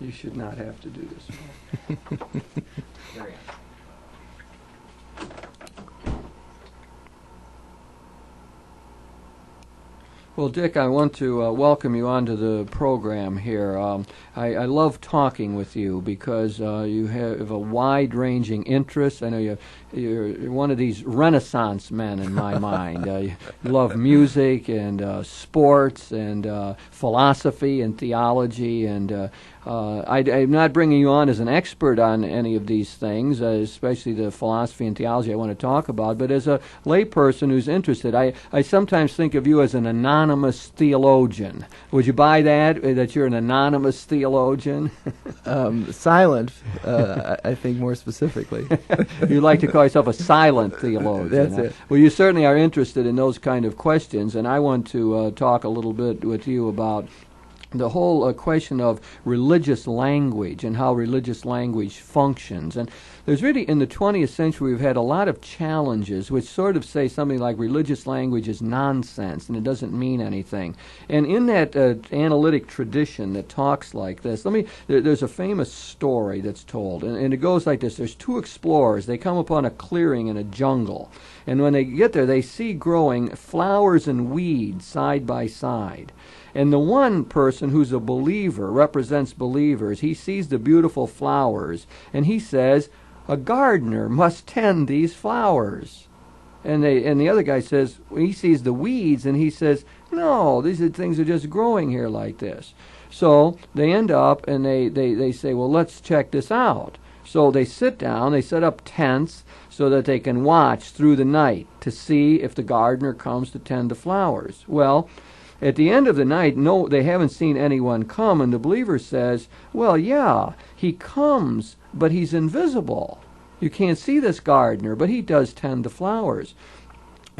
You should not have to do this. There we go. Well, Dick, I want to welcome you onto the program here. I love talking with you because you have a wide-ranging interest. I know you're one of these Renaissance men in my mind. You love music and sports and philosophy and theology. And I'm not bringing you on as an expert on any of these things, especially the philosophy and theology I want to talk about, but as a layperson who's interested. I sometimes think of you as an anonymous theologian. Would you buy that you're an anonymous theologian? Silent, I think more specifically. You like to call yourself a silent theologian. That's it. Well, you certainly are interested in those kind of questions, and I want to talk a little bit with you about the whole question of religious language and how religious language functions. And there's really, in the 20th century, we've had a lot of challenges which sort of say something like religious language is nonsense and it doesn't mean anything. And in that analytic tradition that talks like this, there's a famous story that's told, and it goes like this. There's two explorers. They come upon a clearing in a jungle, and when they get there, they see growing flowers and weeds side by side. And the one person who's a believer, represents believers, he sees the beautiful flowers, and he says, a gardener must tend these flowers. And the other guy says, he sees the weeds, and he says, no, these things are just growing here like this. So they end up, and they say, well, let's check this out. So they sit down, they set up tents so that they can watch through the night to see if the gardener comes to tend the flowers. Well, at the end of the night, no, they haven't seen anyone come, and the believer says, well, yeah, he comes, but he's invisible. You can't see this gardener, but he does tend the flowers.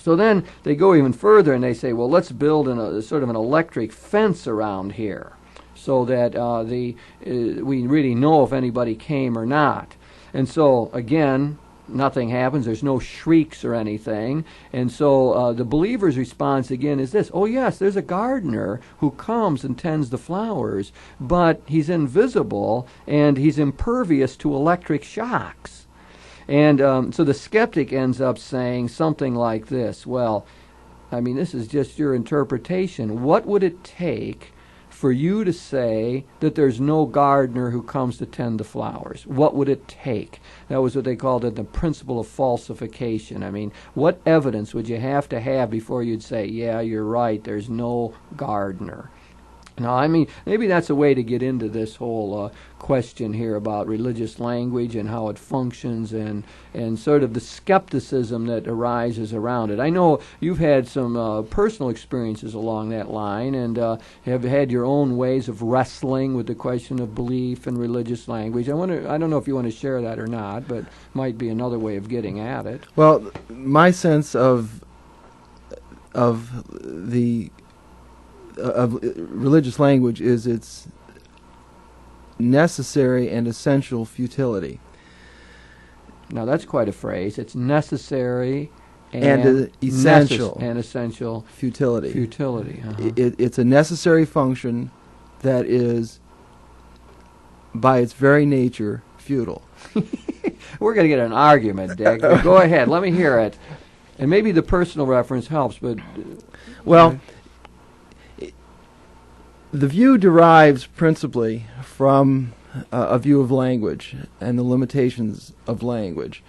So then they go even further, and they say, well, let's build sort of an electric fence around here so that we really know if anybody came or not. And so, again, nothing happens. There's no shrieks or anything. And so the believer's response again is this: oh yes, there's a gardener who comes and tends the flowers, but he's invisible and he's impervious to electric shocks. And so the skeptic ends up saying something like this: well, I mean, this is just your interpretation. What would it take for you to say that there's no gardener who comes to tend the flowers? What would it take? That was what they called it, the principle of falsification. I mean, what evidence would you have to have before you'd say, yeah, you're right, there's no gardener? Now, I mean, maybe that's a way to get into this whole question here about religious language and how it functions and sort of the skepticism that arises around it. I know you've had some personal experiences along that line and have had your own ways of wrestling with the question of belief and religious language. I don't know if you want to share that or not, but might be another way of getting at it. Well, my sense of religious language is its necessary and essential futility. Now that's quite a phrase. It's necessary and essential. And essential futility. Futility. Uh-huh. It's a necessary function that is, by its very nature, futile. We're going to get an argument, Dick. Go ahead. Let me hear it. And maybe the personal reference helps, but... Well... The view derives principally from a view of language and the limitations of language.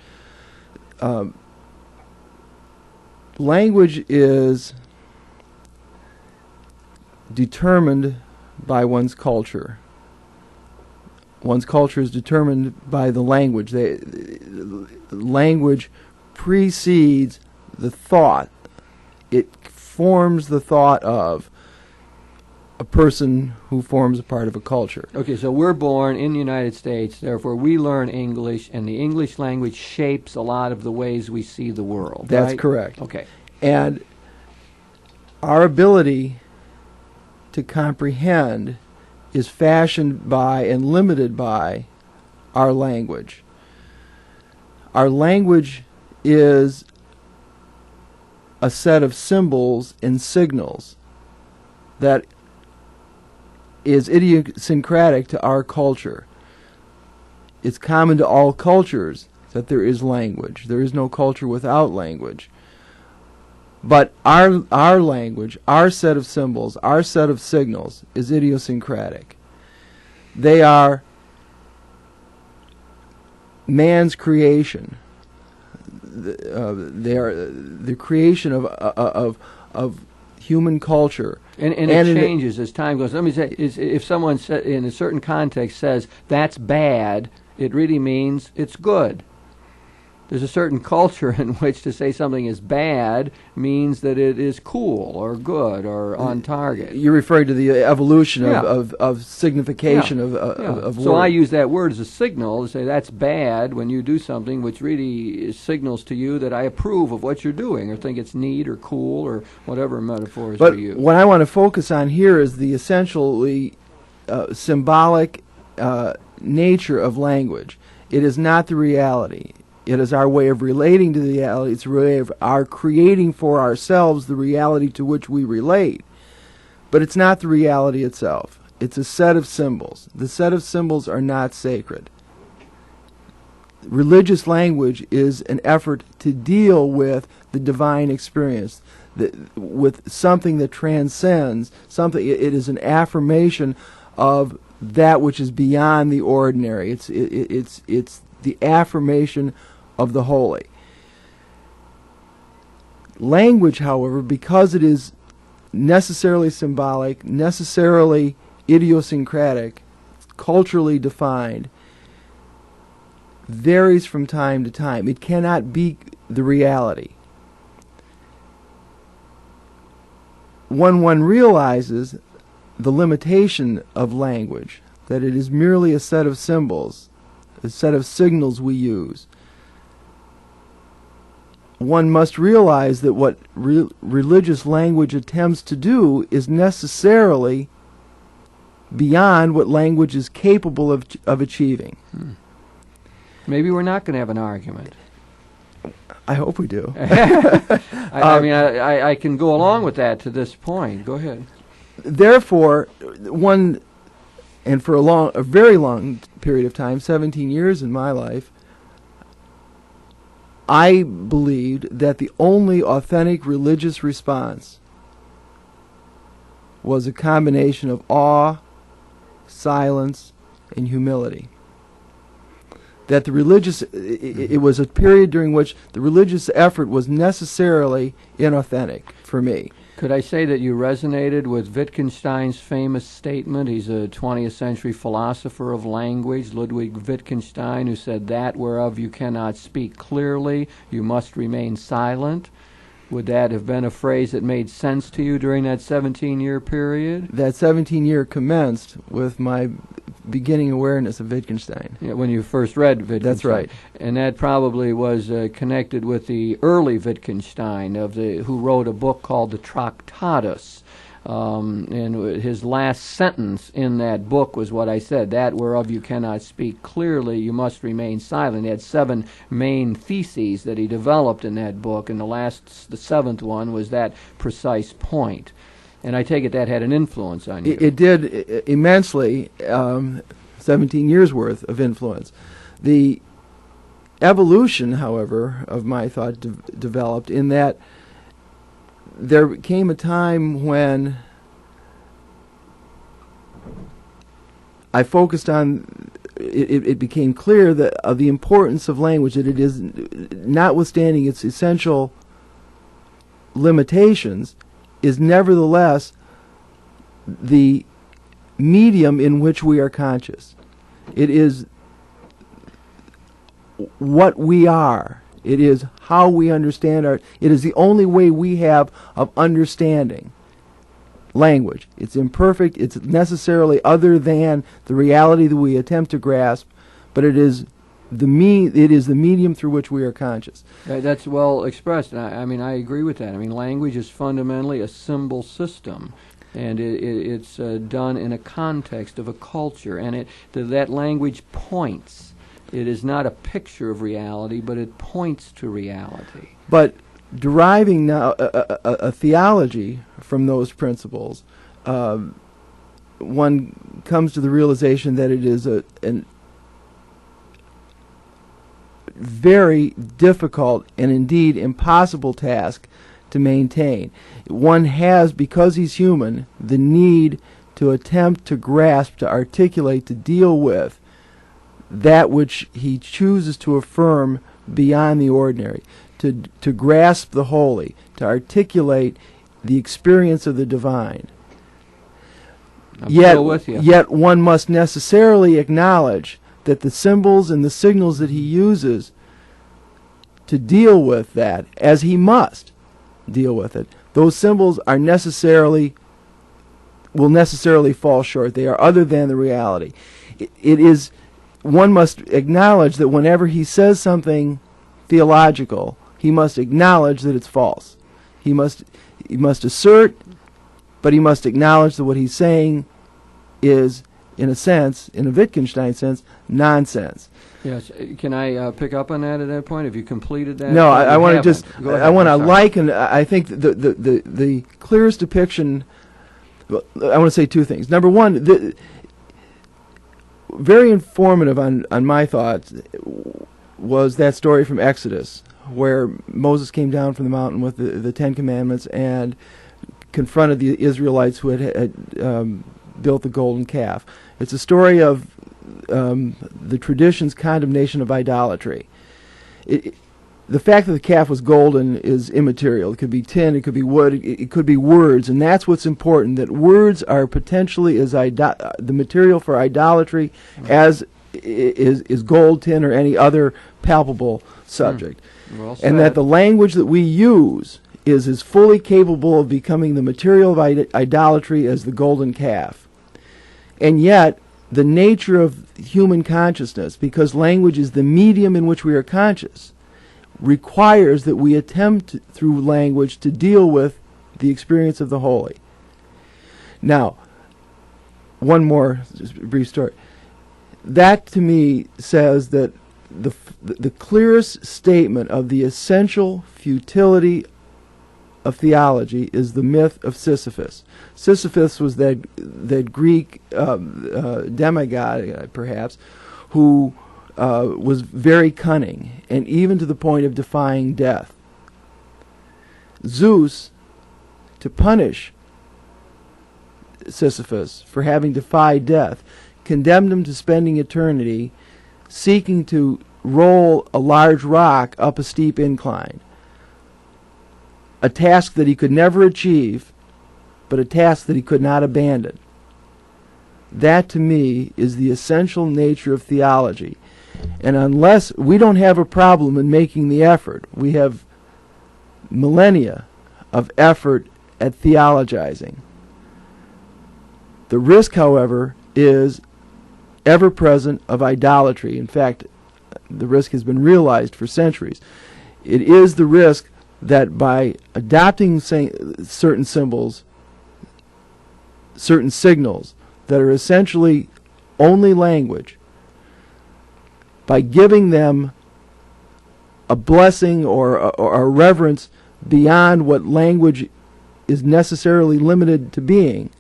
Language is determined by one's culture. One's culture is determined by the language. Language precedes the thought. It forms the thought of a person who forms a part of a culture. Okay, so we're born in the United States, therefore we learn English, and the English language shapes a lot of the ways we see the world. That's right? correct. Okay. And our ability to comprehend is fashioned by and limited by our language. Our language is a set of symbols and signals that is idiosyncratic to our culture. It's common to all cultures that there is language. There is no culture without language. But our language, our set of symbols, our set of signals is idiosyncratic. They are man's creation. They are the creation of human culture. And it changes as time goes. Let me say, if someone in a certain context says, that's bad, it really means it's good. There's a certain culture in which to say something is bad means that it is cool or good or on target. You're referring to the evolution of signification of words. So I use that word as a signal to say that's bad when you do something which really signals to you that I approve of what you're doing or think it's neat or cool or whatever metaphors we use. But what I want to focus on here is the essentially symbolic nature of language. It is not the reality. It is our way of relating to the reality. It's a way of our creating for ourselves the reality to which we relate. But it's not the reality itself. It's a set of symbols. The set of symbols are not sacred. Religious language is an effort to deal with the divine experience, with something that transcends something. It is an affirmation of that which is beyond the ordinary. It's the affirmation of the holy. Language, however, because it is necessarily symbolic, necessarily idiosyncratic, culturally defined, varies from time to time. It cannot be the reality. When one realizes the limitation of language, that it is merely a set of symbols, a set of signals we use, one must realize that what religious language attempts to do is necessarily beyond what language is capable of achieving. Maybe we're not going to have an argument. I hope we do. I mean, I can go along with that to this point. Go ahead. Therefore, and for a very long period of time, 17 years in my life, I believed that the only authentic religious response was a combination of awe, silence, and humility. That the religious, it was a period during which the religious effort was necessarily inauthentic for me. Could I say that you resonated with Wittgenstein's famous statement? He's a 20th century philosopher of language, Ludwig Wittgenstein, who said, that whereof you cannot speak clearly, you must remain silent. Would that have been a phrase that made sense to you during that 17-year period? That 17-year commenced with my beginning awareness of Wittgenstein. Yeah, when you first read Wittgenstein. That's right. And that probably was connected with the early Wittgenstein, who wrote a book called the Tractatus. And his last sentence in that book was what I said, that whereof you cannot speak clearly, you must remain silent. He had 7 main theses that he developed in that book, and the 7th one was that precise point. And I take it that had an influence on you. It did immensely, 17 years worth of influence. The evolution, however, of my thought developed in that there came a time when I focused on, it became clear that of the importance of language, that it is, notwithstanding its essential limitations, is nevertheless the medium in which we are conscious. It is what we are. It is how we understand it is the only way we have of understanding language. It's imperfect, it's necessarily other than the reality that we attempt to grasp, but it is the medium through which we are conscious. That's well expressed. I mean, I agree with that. I mean, language is fundamentally a symbol system, and it's done in a context of a culture, and that language points. It is not a picture of reality, but it points to reality. But deriving now a theology from those principles one comes to the realization that it is an very difficult and indeed impossible task to maintain. One has, because he's human, the need to attempt to grasp, to articulate, to deal with that which he chooses to affirm beyond the ordinary, to grasp the holy, to articulate the experience of the divine. Yet one must necessarily acknowledge that the symbols and the signals that he uses to deal with that, as he must deal with it, those symbols are will necessarily fall short. They are other than the reality. One must acknowledge that whenever he says something theological, he must acknowledge that it's false. He must assert, but he must acknowledge that what he's saying is, in a sense, in a Wittgenstein sense, nonsense. Yes. Can I pick up on that at that point? Have you completed that? No, I want to just, I want to liken, I think the clearest depiction, well, I want to say two things. Number one, very informative on my thoughts was that story from Exodus, where Moses came down from the mountain with the Ten Commandments and confronted the Israelites who had built the golden calf. It's a story of the tradition's condemnation of idolatry. The fact that the calf was golden is immaterial. It could be tin, it could be wood, it could be words, and that's what's important, that words are potentially as the material for idolatry as is gold, tin, or any other palpable subject. Well said. And that the language that we use is as fully capable of becoming the material of idolatry as the golden calf. And yet, the nature of human consciousness, because language is the medium in which we are conscious, requires that we attempt through language to deal with the experience of the holy. Now, one more brief story. That to me says that the clearest statement of the essential futility of theology is the myth of Sisyphus. Sisyphus was that Greek demigod, perhaps, who was very cunning, and even to the point of defying death. Zeus, to punish Sisyphus for having defied death, condemned him to spending eternity seeking to roll a large rock up a steep incline. A task that he could never achieve, but a task that he could not abandon. That, to me, is the essential nature of theology. And unless we don't have a problem in making the effort, we have millennia of effort at theologizing. The risk, however, is ever present of idolatry. In fact, the risk has been realized for centuries. It is the risk that by adopting certain symbols, certain signals that are essentially only language, by giving them a blessing or a reverence beyond what language is necessarily limited to being,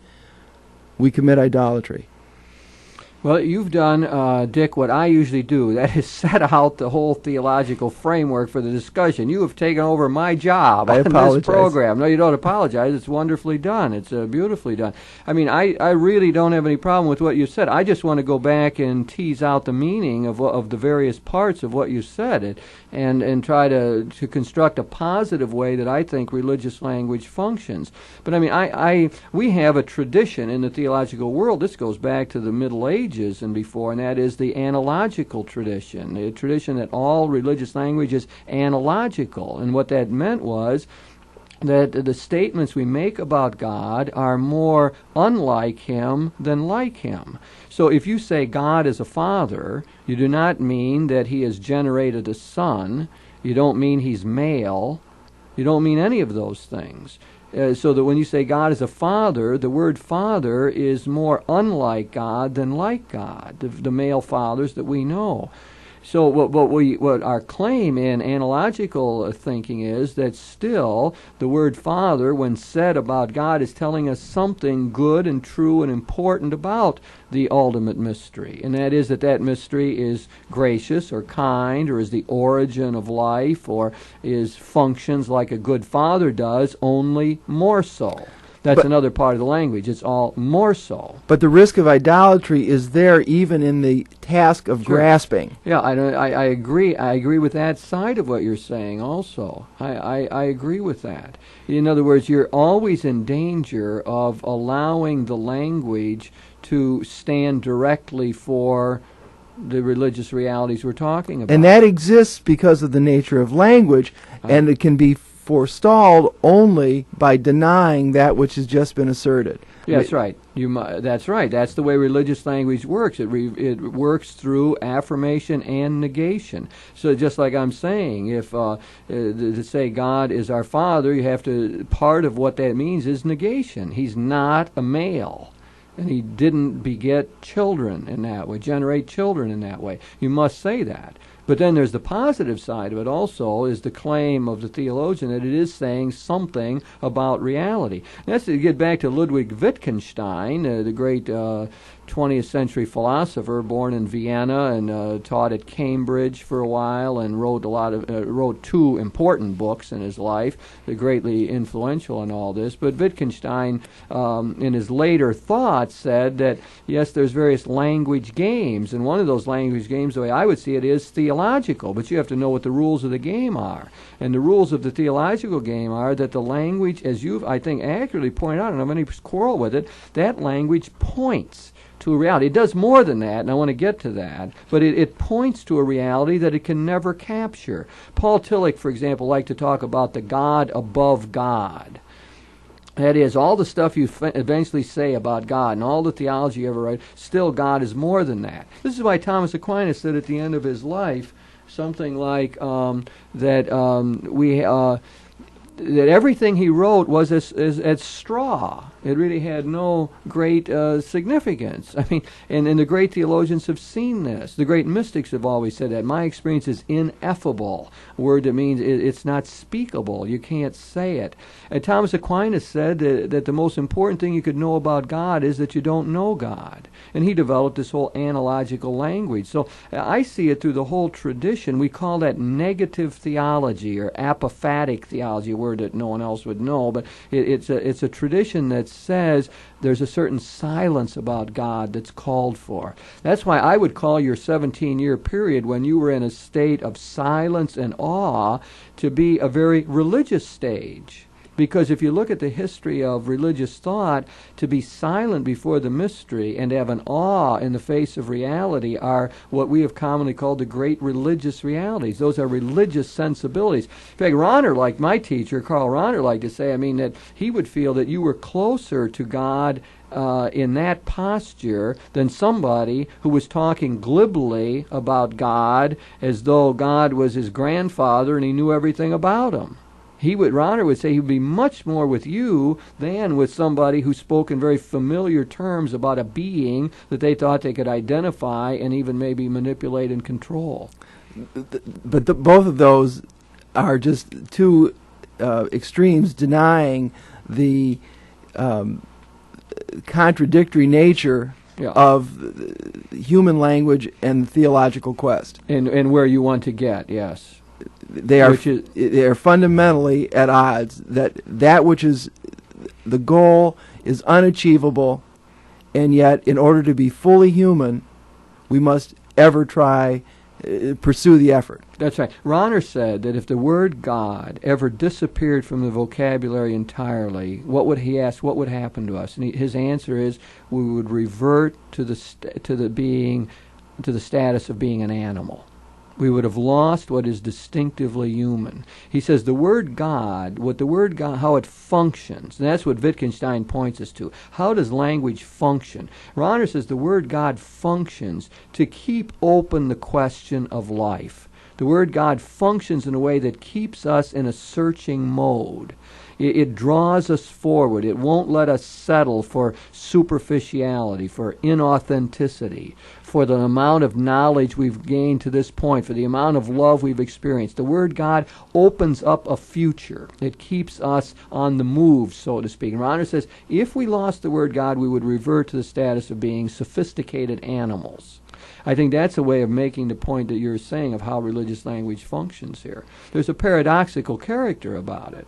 we commit idolatry. Well, you've done, Dick, what I usually do. That is set out the whole theological framework for the discussion. You have taken over my job on this program. No, you don't apologize. It's wonderfully done. It's beautifully done. I mean, I really don't have any problem with what you said. I just want to go back and tease out the meaning of the various parts of what you said and try to construct a positive way that I think religious language functions. But, I mean, we have a tradition in the theological world. This goes back to the Middle Ages and before, and that is the analogical tradition, the tradition that all religious language is analogical. And what that meant was that the statements we make about God are more unlike Him than like Him. So if you say God is a father, you do not mean that He has generated a son. You don't mean He's male. You don't mean any of those things. So that when you say God is a father, the word father is more unlike God than like God, the male fathers that we know. So what our claim in analogical thinking is that still the word Father, when said about God, is telling us something good and true and important about the ultimate mystery, and that is that mystery is gracious or kind, or is the origin of life, or functions like a good father does, only more so. That's another part of the language. It's all more so. But the risk of idolatry is there even in the task of grasping. Yeah, I agree. I agree with that side of what you're saying also. I agree with that. In other words, you're always in danger of allowing the language to stand directly for the religious realities we're talking about. And that exists because of the nature of language, and it can be forestalled only by denying that which has just been asserted. Yeah, that's right. That's right. That's the way religious language works. It works through affirmation and negation. So just like I'm saying, if to say God is our Father, you have to, part of what that means is negation. He's not a male. And he didn't beget children in that way, generate children in that way. You must say that. But then there's the positive side of it also, is the claim of the theologian that it is saying something about reality. And that's to get back to Ludwig Wittgenstein, the great 20th century philosopher, born in Vienna and taught at Cambridge for a while, and wrote two important books in his life. They're greatly influential in all this. But Wittgenstein, in his later thoughts, said that yes, there's various language games, and one of those language games, the way I would see it, is theological. But you have to know what the rules of the game are. And the rules of the theological game are that the language, as you've, I think, accurately pointed out, and I don't have any quarrel with it, that language points to a reality. It does more than that, and I want to get to that, but it points to a reality that it can never capture. Paul Tillich, for example, liked to talk about the God above God. That is, all the stuff you eventually say about God and all the theology you ever write, still God is more than that. This is why Thomas Aquinas said at the end of his life something like that everything he wrote was as straw. It really had no great significance. I mean, and the great theologians have seen this. The great mystics have always said that. My experience is ineffable, a word that means it's not speakable. You can't say it. And Thomas Aquinas said that the most important thing you could know about God is that you don't know God. And he developed this whole analogical language. So I see it through the whole tradition. We call that negative theology or apophatic theology, a word that no one else would know, but it's a tradition that says there's a certain silence about God that's called for. That's why I would call your 17-year period when you were in a state of silence and awe to be a very religious stage. Because if you look at the history of religious thought, to be silent before the mystery and to have an awe in the face of reality are what we have commonly called the great religious realities. Those are religious sensibilities. In fact, Rahner, like my teacher, Karl Rahner, liked to say, that he would feel that you were closer to God in that posture than somebody who was talking glibly about God as though God was his grandfather and he knew everything about him. Rahner would say he would be much more with you than with somebody who spoke in very familiar terms about a being that they thought they could identify and even maybe manipulate and control. But both of those are just two extremes denying the contradictory nature of human language and theological quest. And where you want to get, yes. They are fundamentally at odds. That which is the goal is unachievable, and yet in order to be fully human, we must ever try pursue the effort. That's right. Rahner said that if the word God ever disappeared from the vocabulary entirely, what would happen to us? And his answer is we would revert to the status of being an animal. We would have lost what is distinctively human. He says the word God, how it functions, and that's what Wittgenstein points us to. How does language function? Rahner says the word God functions to keep open the question of life. The word God functions in a way that keeps us in a searching mode. It draws us forward. It won't let us settle for superficiality, for inauthenticity, for the amount of knowledge we've gained to this point, for the amount of love we've experienced. The Word God opens up a future. It keeps us on the move, so to speak. And Ronner says, if we lost the Word God, we would revert to the status of being sophisticated animals. I think that's a way of making the point that you're saying of how religious language functions here. There's a paradoxical character about it.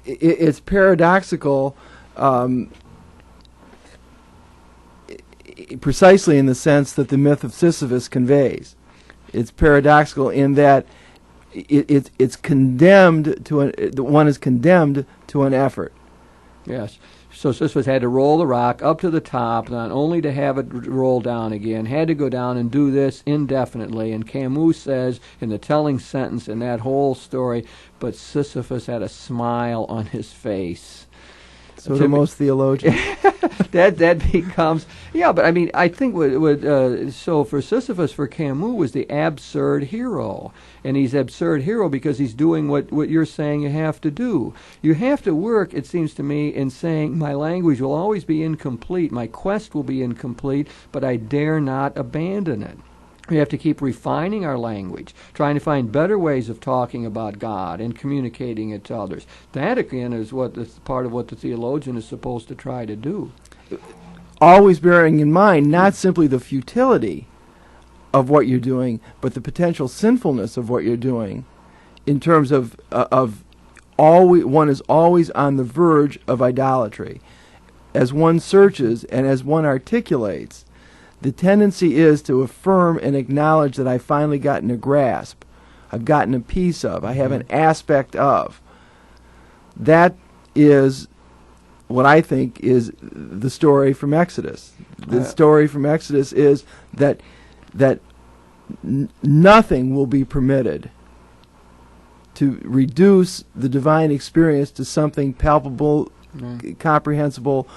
It's paradoxical precisely in the sense that the myth of Sisyphus conveys. It's paradoxical in that it's condemned to one is condemned to an effort. Yes. So Sisyphus had to roll the rock up to the top, not only to have it roll down again, had to go down and do this indefinitely. And Camus says in the telling sentence in that whole story, but Sisyphus had a smile on his face. So do most theologians. that becomes, yeah, but I mean, I think so for Sisyphus, for Camus, was the absurd hero. And he's absurd hero because he's doing what you're saying you have to do. You have to work, it seems to me, in saying my language will always be incomplete, my quest will be incomplete, but I dare not abandon it. We have to keep refining our language, trying to find better ways of talking about God and communicating it to others. That, again, is part of what the theologian is supposed to try to do. Always bearing in mind not simply the futility of what you're doing, but the potential sinfulness of what you're doing in terms of one is always on the verge of idolatry. As one searches and as one articulates, the tendency is to affirm and acknowledge that I've finally gotten a grasp, I've gotten a piece of, I have an aspect of. That is what I think is the story from Exodus. The story from Exodus is that nothing will be permitted to reduce the divine experience to something palpable, comprehensible,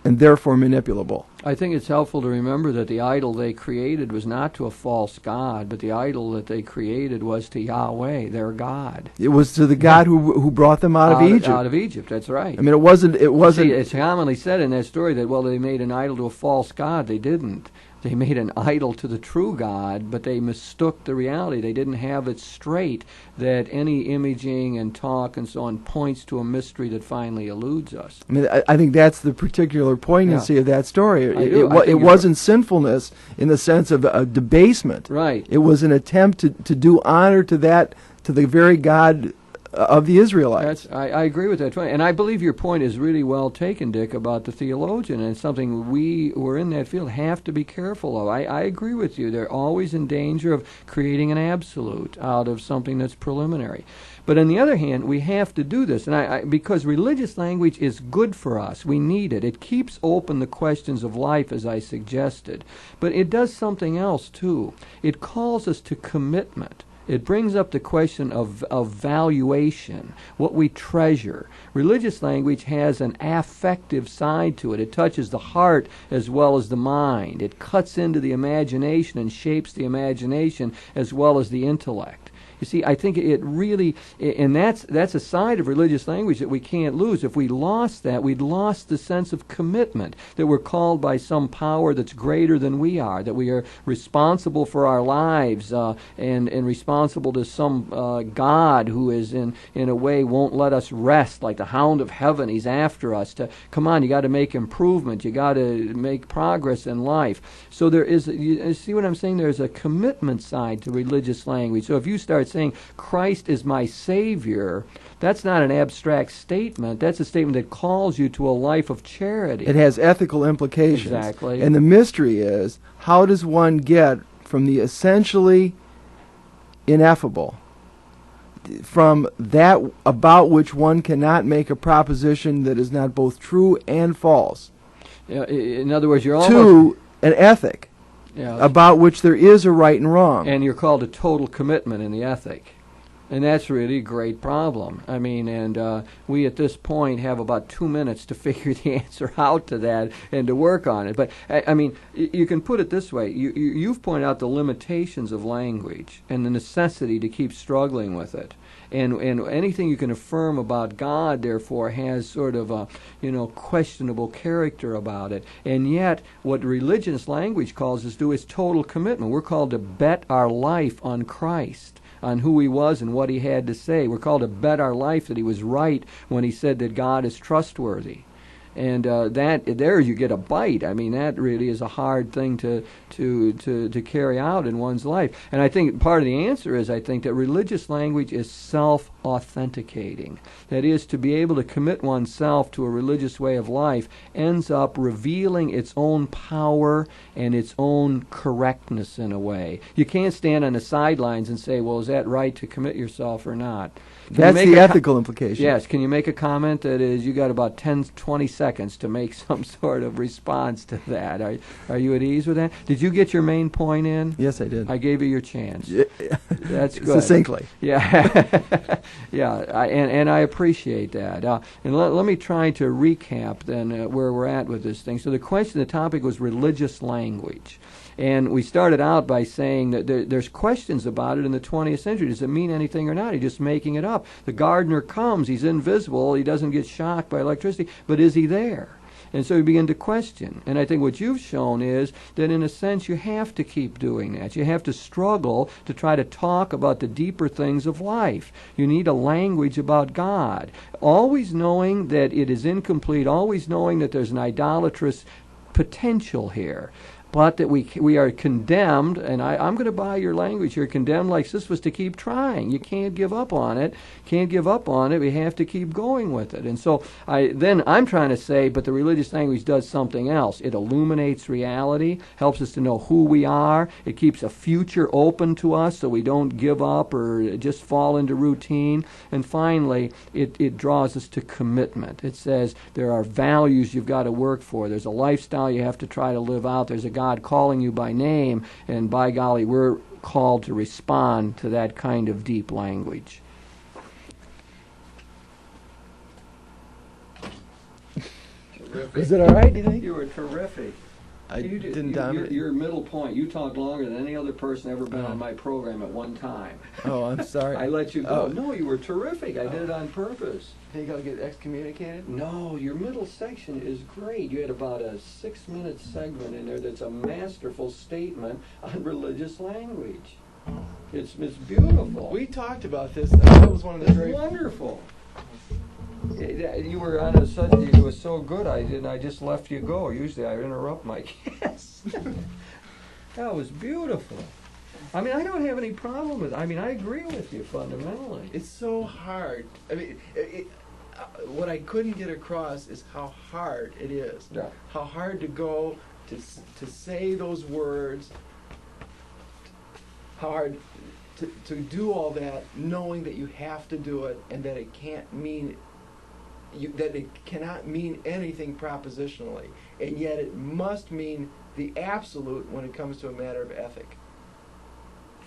and therefore manipulable. I think it's helpful to remember that the idol they created was not to a false god, but the idol that they created was to Yahweh, their God. It was to the God who brought them out of Egypt. Out of Egypt, that's right. I mean, it wasn't. See, it's commonly said in that story that, well, they made an idol to a false god. They didn't. They made an idol to the true God, but they mistook the reality. They didn't have it straight that any imaging and talk and so on points to a mystery that finally eludes us. I mean, I think that's the particular poignancy of that story. It wasn't sinfulness in the sense of a debasement. Right. It was an attempt to do honor to the very God of the Israelites. I agree with that. And I believe your point is really well taken, Dick, about the theologian, and it's something we who are in that field have to be careful of. I agree with you. They're always in danger of creating an absolute out of something that's preliminary. But on the other hand, we have to do this, and because religious language is good for us. We need it. It keeps open the questions of life, as I suggested. But it does something else, too. It calls us to commitment. It brings up the question of valuation, what we treasure. Religious language has an affective side to it. It touches the heart as well as the mind. It cuts into the imagination and shapes the imagination as well as the intellect. You see, I think it really, and that's a side of religious language that we can't lose. If we lost that, we'd lost the sense of commitment, that we're called by some power that's greater than we are, that we are responsible for our lives and responsible to some God who is in a way won't let us rest, like the hound of heaven. He's after us to, come on, you got to make improvement, you got to make progress in life. So there is, you see what I'm saying? There's a commitment side to religious language. So if you start saying Christ is my Savior, that's not an abstract statement. That's a statement that calls you to a life of charity. It has ethical implications. Exactly. And the mystery is, how does one get from the essentially ineffable, from that about which one cannot make a proposition that is not both true and false, in other words, you're almost to an ethic about which there is a right and wrong. And you're called to total commitment in the ethic. And that's really a great problem. I mean, and we at this point have about 2 minutes to figure the answer out to that and to work on it. But, I mean, you can put it this way. You've pointed out the limitations of language and the necessity to keep struggling with it. And anything you can affirm about God, therefore, has sort of a, questionable character about it. And yet, what religious language calls us to do is total commitment. We're called to bet our life on Christ, on who he was and what he had to say. We're called to bet our life that he was right when he said that God is trustworthy. And there you get a bite. I mean, that really is a hard thing to carry out in one's life. And I think part of the answer is, I think, that religious language is self-authenticating. That is, to be able to commit oneself to a religious way of life ends up revealing its own power and its own correctness in a way. You can't stand on the sidelines and say, well, is that right to commit yourself or not? That's the ethical implication. Yes. Can you make a comment that is, you got about 10, 20 seconds to make some sort of response to that? Are you at ease with that? Did you get your main point in? Yes, I did. I gave you your chance. That's good. Succinctly. Yeah. Yeah, and I appreciate that. And let me try to recap then where we're at with this thing. So the topic was religious language. And we started out by saying that there's questions about it in the 20th century. Does it mean anything or not? He's just making it up. The gardener comes. He's invisible. He doesn't get shocked by electricity. But is he there? And so we begin to question. And I think what you've shown is that, in a sense, you have to keep doing that. You have to struggle to try to talk about the deeper things of life. You need a language about God. Always knowing that it is incomplete. Always knowing that there's an idolatrous potential here. But that we are condemned, and I'm going to buy your language here, condemned like Sisyphus to keep trying. You can't give up on it. Can't give up on it. We have to keep going with it. And so I'm trying to say, but the religious language does something else. It illuminates reality, helps us to know who we are. It keeps a future open to us so we don't give up or just fall into routine. And finally, it draws us to commitment. It says there are values you've got to work for. There's a lifestyle you have to try to live out. There's a God calling you by name, and by golly, we're called to respond to that kind of deep language. Terrific. Is it all right, do you think? You were terrific. Your middle point. You talked longer than any other person ever been on my program at one time. Oh, I'm sorry. I let you go. No, you were terrific. I did it on purpose. Think I'll get excommunicated? No, your middle section is great. You had about a 6-minute segment in there that's a masterful statement on religious language. It's beautiful. We talked about this. That was one of the very wonderful. You were on a subject. It was so good. I just left you go. Usually I interrupt my guests. That was beautiful. I mean, I don't have any problem with it. I mean, I agree with you fundamentally. It's so hard. I mean, what I couldn't get across is how hard it is. Yeah. How hard to go to say those words. How hard to do all that, knowing that you have to do it and that it can't mean. That it cannot mean anything propositionally, and yet it must mean the absolute when it comes to a matter of ethic.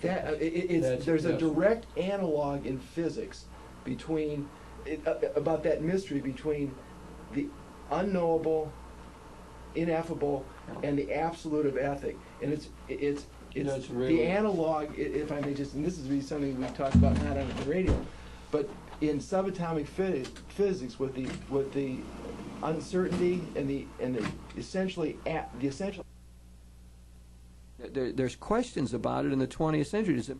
There's a direct analog in physics between about that mystery between the unknowable, ineffable, and the absolute of ethic, and it's really the analog. If I may just, and this is really something we talked about not on the radio, but in subatomic physics, with the uncertainty and the essential. There's questions about it in the 20th century. Does it